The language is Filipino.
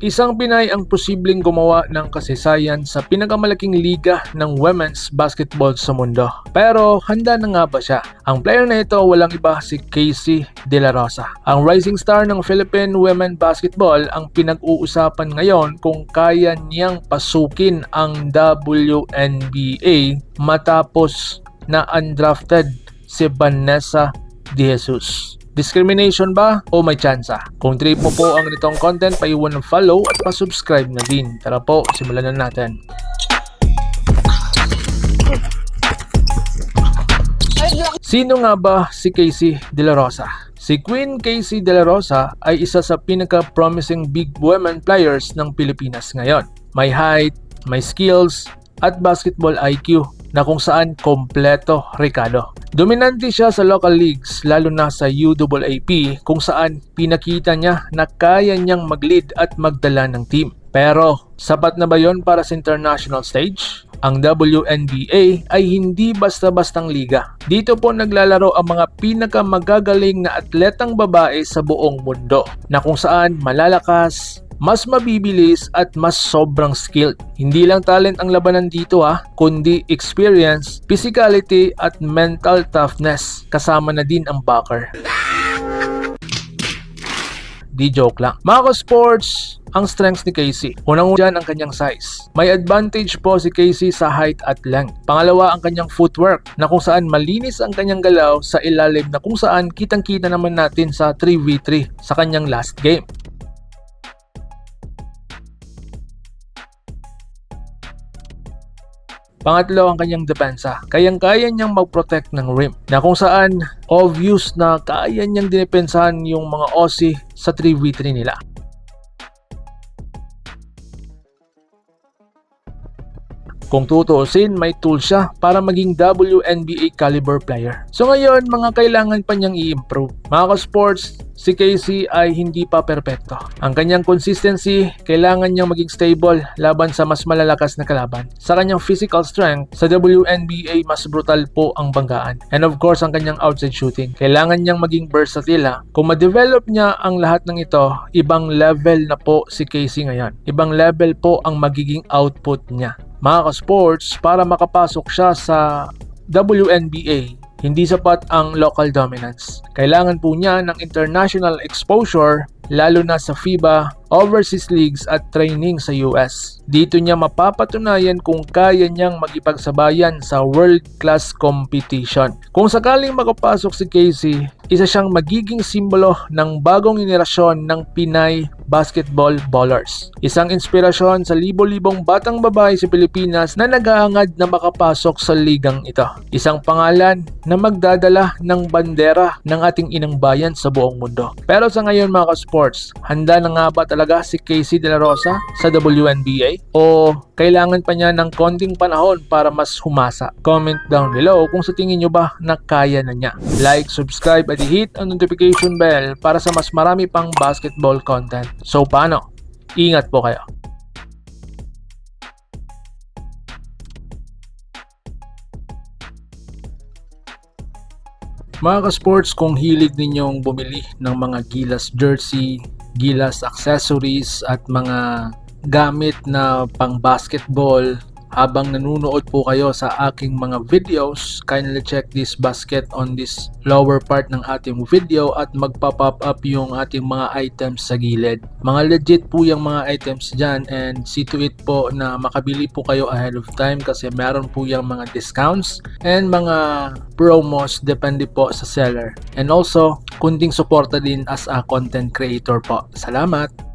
Isang Pinay ang posibleng gumawa ng kasaysayan sa pinakamalaking liga ng women's basketball sa mundo. Pero handa na nga ba siya? Ang player na ito walang iba si Casey De La Rosa. Ang rising star ng Philippine women basketball ang pinag-uusapan ngayon kung kaya niyang pasukin ang WNBA matapos na undrafted si Vanessa De Jesus. Discrimination ba o may tsansa? Kung trip mo po ang nitong content, paiwan ng follow at pa-subscribe na din. Tara po, simulan na natin. Sino nga ba si Casey De La Rosa? Si Queen Casey De La Rosa ay isa sa pinaka-promising big women players ng Pilipinas ngayon. May height, may skills, at basketball IQ na kung saan kompleto Ricardo. Dominante siya sa local leagues lalo na sa UAAP kung saan pinakita niya na kaya niyang mag-lead at magdala ng team. Pero sapat na ba yon para sa international stage? Ang WNBA ay hindi basta-bastang liga. Dito po naglalaro ang mga pinakamagagaling na atletang babae sa buong mundo na kung saan malalakas, mas mabibilis at mas sobrang skilled. Hindi lang talent ang labanan dito kundi experience, physicality at mental toughness. Kasama na din ang backer. Di joke lang. Mga sports, ang strengths ni Casey. Unang-una dyan ang kanyang size. May advantage po si Casey sa height at length. Pangalawa ang kanyang footwork na kung saan malinis ang kanyang galaw sa ilalim na kung saan kitang-kita naman natin sa 3v3 sa kanyang last game. Pangatlo ang kanyang depensa. Kayang-kaya niyang mag-protect ng rim na kung saan obvious na kaya niyang dinepensahan yung mga Aussie sa 3v3 nila. Kung tutuusin, may tool siya para maging WNBA caliber player. So ngayon, mga kailangan pa niyang i-improve. Mga ka-sports, si Casey ay hindi pa perpekto. Ang kanyang consistency, kailangan niyang maging stable laban sa mas malalakas na kalaban. Sa kanyang physical strength, sa WNBA mas brutal po ang banggaan. And of course, ang kanyang outside shooting. Kailangan niyang maging versatile. Kung ma-develop niya ang lahat ng ito, ibang level na po si Casey ngayon. Ibang level po ang magiging output niya. Mga ka-sports, para makapasok siya sa WNBA, hindi sapat ang local dominance. Kailangan po niya ng international exposure lalo na sa FIBA, overseas leagues at training sa US. Dito niya mapapatunayan kung kaya niyang magipagsabayan sa world-class competition. Kung sakaling makapasok si Casey, isa siyang magiging simbolo ng bagong henerasyon ng Pinay basketball ballers. Isang inspirasyon sa libo-libong batang babae sa Pilipinas na nag-aangad na makapasok sa ligang ito. Isang pangalan na magdadala ng bandera ng ating inang bayan sa buong mundo. Pero sa ngayon mga ka-sports, handa na nga ba talaga si Casey De La Rosa sa WNBA? O kailangan pa niya ng konting panahon para mas humasa? Comment down below kung sa tingin nyo ba na kaya na niya. Like, subscribe at hit ang notification bell para sa mas marami pang basketball content. So paano? Ingat po kayo. Mga ka-sports, kung hilig ninyong bumili ng mga Gilas jersey, Gilas accessories at mga gamit na pang basketball habang nanonood po kayo sa aking mga videos, kindly check this basket on this lower part ng ating video at magpa-pop up yung ating mga items sa gilid. Mga legit po yung mga items dyan and see to it po na makabili po kayo ahead of time kasi meron po yung mga discounts and mga promos depende po sa seller. And also, kunting suporta din as a content creator po. Salamat!